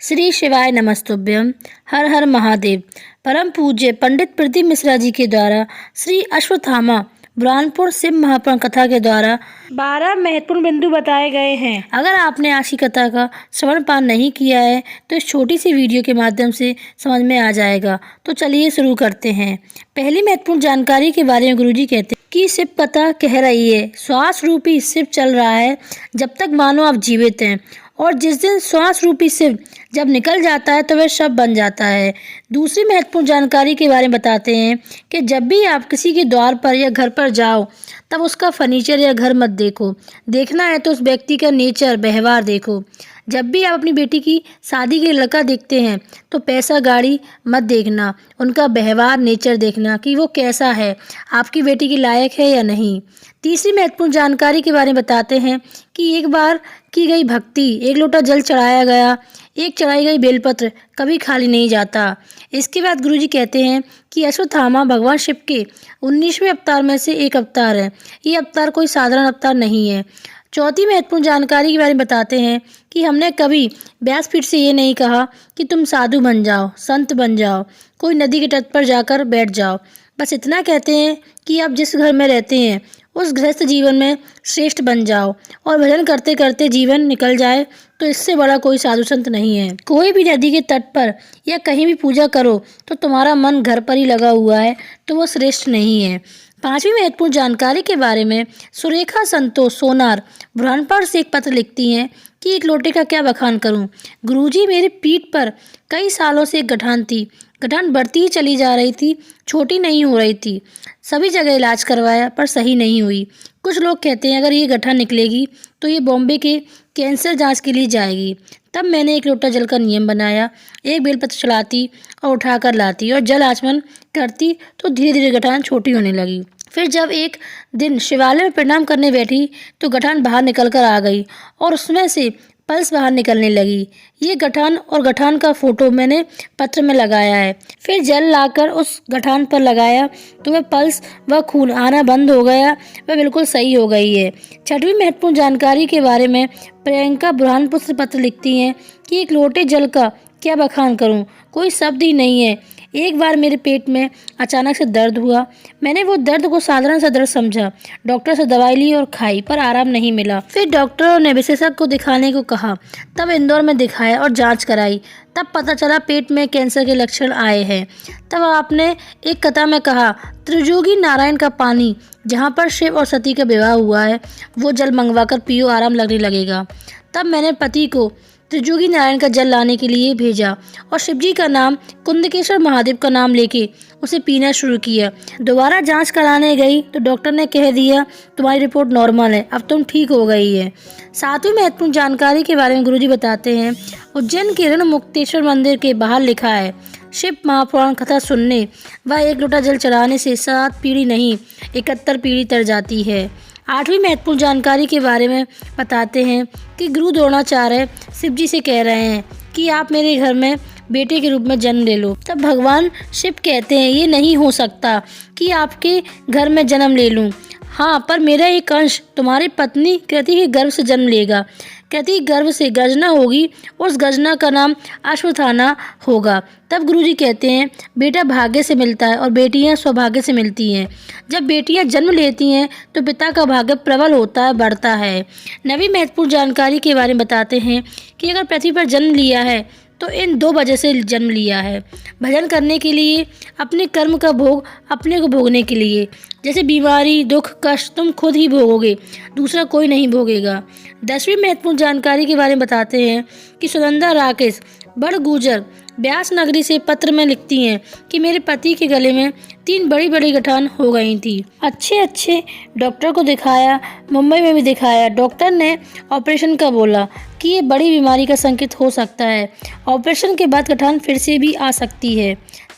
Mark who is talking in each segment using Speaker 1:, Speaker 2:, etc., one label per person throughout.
Speaker 1: श्री शिवाय नमस्तुभ्यम। हर हर महादेव। परम पूज्य पंडित प्रदीप मिश्रा जी के द्वारा श्री अश्वत्थामा बुरहानपुर शिव महापुराण कथा के द्वारा 12 महत्वपूर्ण बिंदु बताए गए हैं। अगर आपने आज की कथा का श्रवण पान नहीं किया है तो इस छोटी सी वीडियो के माध्यम से समझ में आ जाएगा। तो चलिए शुरू करते हैं। पहली महत्वपूर्ण जानकारी के बारे में गुरुजी कहते हैं कि शिव कथा कह रही है, श्वास रूपी शिव चल रहा है जब तक मानो आप जीवित हैं, और जिस दिन श्वास रूपी शिव जब निकल जाता है तो वह शव बन जाता है। दूसरी महत्वपूर्ण जानकारी के बारे में बताते हैं कि जब भी आप किसी के द्वार पर या घर पर जाओ तब उसका फर्नीचर या घर मत देखो। देखना है तो उस व्यक्ति का नेचर, व्यवहार देखो। जब भी आप अपनी बेटी की शादी के लड़का देखते हैं तो पैसा गाड़ी मत देखना, उनका व्यवहार, नेचर देखना कि वो कैसा है, आपकी बेटी के लायक है या नहीं। तीसरी महत्वपूर्ण जानकारी के बारे में बताते हैं कि एक बार की गई भक्ति, एक लोटा जल चढ़ाया गया, एक चढ़ाई गई बेलपत्र कभी खाली नहीं जाता। इसके बाद गुरुजी कहते हैं कि अश्वत्थामा भगवान शिव के 19वें अवतार में से एक अवतार है। ये अवतार कोई साधारण अवतार नहीं है। चौथी महत्वपूर्ण जानकारी के बारे में बताते हैं कि हमने कभी व्यासपीठ से ये नहीं कहा कि तुम साधु बन जाओ, संत बन जाओ, कोई नदी के तट पर जाकर बैठ जाओ। बस इतना कहते हैं कि आप जिस घर में रहते हैं उस गृहस्थ जीवन में श्रेष्ठ बन जाओ और भजन करते करते जीवन निकल जाए तो इससे बड़ा कोई साधु संत नहीं है। कोई भी नदी के तट पर या कहीं भी पूजा करो तो तुम्हारा मन घर पर ही लगा हुआ है तो वो श्रेष्ठ नहीं है। पांचवी महत्वपूर्ण जानकारी के बारे में सुरेखा संतोष सोनार बुरहानपुर से एक पत्र लिखती हैं कि एक लोटे का क्या बखान करूं। गुरुजी, मेरी पीठ पर कई सालों से एक गठान थी। गठान बढ़ती ही चली जा रही थी, छोटी नहीं हो रही थी। सभी जगह इलाज करवाया पर सही नहीं हुई। कुछ लोग कहते हैं अगर ये गठान निकलेगी तो ये बॉम्बे के कैंसर जांच के लिए जाएगी। तब मैंने एक लोटा जल का नियम बनाया, एक बेलपत्र चलाती और उठाकर लाती और जल आचमन करती तो धीरे धीरे गठान छोटी होने लगी। फिर जब एक दिन शिवालय में प्रणाम करने बैठी तो गठान बाहर निकल कर आ गई और उसमें से पल्स बाहर निकलने लगी। ये गठान और गठान का फोटो मैंने पत्र में लगाया है। फिर जल लाकर उस गठान पर लगाया तो वह पल्स व खून आना बंद हो गया, वह बिल्कुल सही हो गई है। छठवीं महत्वपूर्ण जानकारी के बारे में प्रियंका बुरहानपुर से पत्र लिखती हैं कि एक लोटे जल का क्या बखान करूं, कोई शब्द ही नहीं है। एक बार मेरे पेट में अचानक से दर्द हुआ। मैंने वो दर्द को साधारण सा दर्द समझा। डॉक्टर से दवाई ली और खाई पर आराम नहीं मिला। फिर डॉक्टरों ने विशेषज्ञ को दिखाने को कहा। तब इंदौर में दिखाया और जांच कराई। तब पता चला पेट में कैंसर के लक्षण आए हैं। तब आपने एक कथा में कहा, त्रिजोगी नारायण का पानी जहाँ पर शिव और सती का विवाह हुआ है वो जल मंगवाकर पियो, आराम लगने लगेगा। तब मैंने पति को त्रिजोगी नारायण का जल लाने के लिए भेजा और शिवजी का नाम, कुंदकेश्वर महादेव का नाम लेके उसे पीना शुरू किया। दोबारा जांच कराने गई तो डॉक्टर ने कह दिया तुम्हारी रिपोर्ट नॉर्मल है, अब तुम ठीक हो गई है। सातवीं महत्वपूर्ण जानकारी के बारे में गुरुजी बताते हैं, उज्जैन के रण मुक्तेश्वर मंदिर के बाहर लिखा है, शिव महापुराण कथा सुनने व एक लोटा जल चढ़ाने से 7 पीढ़ी नहीं 71 पीढ़ी तर जाती है। आठवीं महत्वपूर्ण जानकारी के बारे में बताते हैं कि गुरु द्रोणाचार्य शिव जी से कह रहे हैं कि आप मेरे घर में बेटे के रूप में जन्म ले लो। तब भगवान शिव कहते हैं ये नहीं हो सकता कि आपके घर में जन्म ले लूं, हाँ पर मेरा एक अंश तुम्हारी पत्नी कृति के गर्भ से जन्म लेगा। कृति गर्भ से गर्जना होगी, उस गर्जना का नाम अश्वत्थामा होगा। तब गुरुजी कहते हैं बेटा भाग्य से मिलता है और बेटियां सौभाग्य से मिलती हैं। जब बेटियां जन्म लेती हैं तो पिता का भाग्य प्रबल होता है, बढ़ता है। नवी महत्वपूर्ण जानकारी के बारे में बताते हैं कि अगर पृथ्वी पर जन्म लिया है तो इन 2 वजह से जन्म लिया है, भजन करने के लिए, अपने कर्म का भोग अपने को भोगने के लिए। जैसे बीमारी, दुख, कष्ट तुम खुद ही भोगोगे, दूसरा कोई नहीं भोगेगा। 10वीं महत्वपूर्ण जानकारी के बारे में बताते हैं कि सुनंदा राकेश बड़गुजर ब्यास नगरी से पत्र में लिखती हैं कि मेरे पति के गले में 3 बड़ी बड़ी गठान हो गई थी। अच्छे डॉक्टर को दिखाया, मुंबई में भी दिखाया। डॉक्टर ने ऑपरेशन का बोला कि ये बड़ी बीमारी का संकेत हो सकता है, ऑपरेशन के बाद गठान फिर से भी आ सकती है।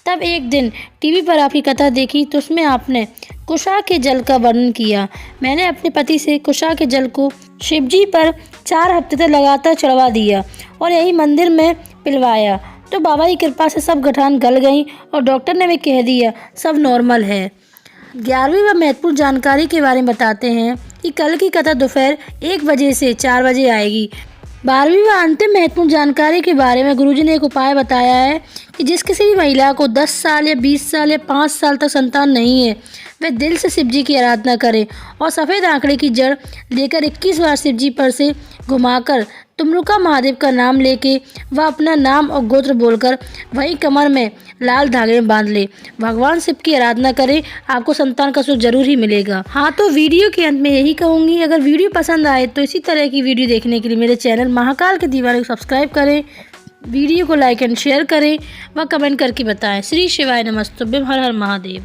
Speaker 1: तब एक दिन टीवी पर आपकी कथा देखी तो उसमें आपने कुशा के जल का वर्णन किया। मैंने अपने पति से कुशा के जल को शिवजी पर 4 हफ्ते तक लगातार चढ़वा दिया और यही मंदिर में पिलवाया तो बाबा की कृपा से सब गठान गल गई और डॉक्टर ने भी कह दिया सब नॉर्मल है। 11वीं व महत्वपूर्ण जानकारी के बारे में बताते हैं कि कल की कथा दोपहर 1 बजे से 4 बजे आएगी। 12वीं व अंतिम महत्वपूर्ण जानकारी के बारे में गुरुजी ने एक उपाय बताया है कि जिस किसी भी महिला को 10 साल या 20 साल या 5 साल तक संतान नहीं है, वे दिल से शिव जी की आराधना करें और सफ़ेद आंकड़े की जड़ लेकर 21 बार शिव जी पर से घुमाकर तुमरुका महादेव का नाम लेके वह अपना नाम और गोत्र बोलकर वहीं कमर में लाल धागे में बांध ले। भगवान शिव की आराधना करें, आपको संतान का सुख जरूर ही मिलेगा। हाँ, तो वीडियो के अंत में यही कहूँगी, अगर वीडियो पसंद आए तो इसी तरह की वीडियो देखने के लिए मेरे चैनल महाकाल के दीवाने को सब्सक्राइब करें, वीडियो को लाइक एंड शेयर करें व कमेंट करके बताएं। श्री शिवाय नमस्तुभ्यम। हर हर महादेव।